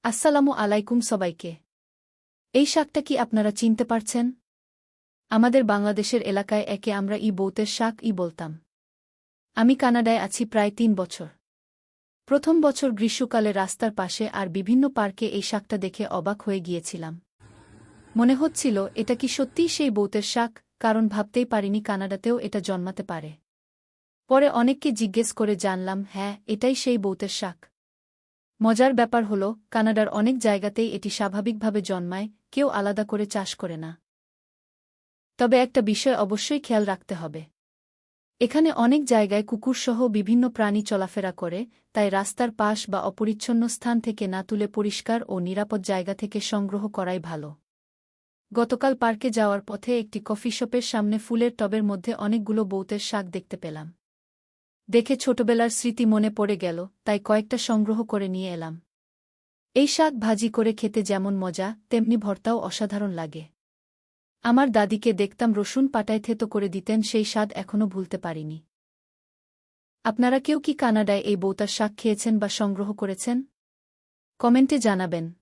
আসসালামু আলাইকুম সবাইকে। এই শাকটা কি আপনারা চিনতে পারছেন? আমাদের বাংলাদেশের এলাকায় একে আমরা বৌতের শাক বলতাম। আমি কানাডায় আছি প্রায় ৩ বছর। প্রথম বছর গ্রীষ্মকালে রাস্তার পাশে আর বিভিন্ন পার্কে এই শাকটা দেখে অবাক হয়ে গিয়েছিলাম। মনে হচ্ছিল এটা কি সত্যিই সেই বৌতের শাক, কারণ ভাবতেই পারিনি কানাডাতেও এটা জন্মাতে পারে। পরে অনেককে জিজ্ঞেস করে জানলাম, হ্যাঁ, এটাই সেই বৌতের শাক। মজার ব্যাপার হল, কানাডার অনেক জায়গাতেই এটি স্বাভাবিকভাবে জন্মায়, কেউ আলাদা করে চাষ করে না। তবে একটা বিষয় অবশ্যই খেয়াল রাখতে হবে। এখানে অনেক জায়গায় কুকুরসহ বিভিন্ন প্রাণী চলাফেরা করে, তাই রাস্তার পাশ বা অপরিচ্ছন্ন স্থান থেকে না তুলে পরিষ্কার ও নিরাপদ জায়গা থেকে সংগ্রহ করাই ভালো। গতকাল পার্কে যাওয়ার পথে একটি কফি শপের সামনে ফুলের টবের মধ্যে অনেকগুলো বৌতের শাক দেখতে পেলাম। দেখে ছোটবেলার স্মৃতি মনে পড়ে গেল, তাই কয়েকটা সংগ্রহ করে নিয়ে এলাম। এই শাক ভাজি করে খেতে যেমন মজা, তেমনি ভর্তাও অসাধারণ লাগে। আমার দাদিকে দেখতাম রসুন পাটায় থেতো করে দিতেন, সেই স্বাদ এখনও ভুলতে পারিনি। আপনারা কেউ কি কানাডায় এই বৌতার শাক খেয়েছেন বা সংগ্রহ করেছেন? কমেন্টে জানাবেন।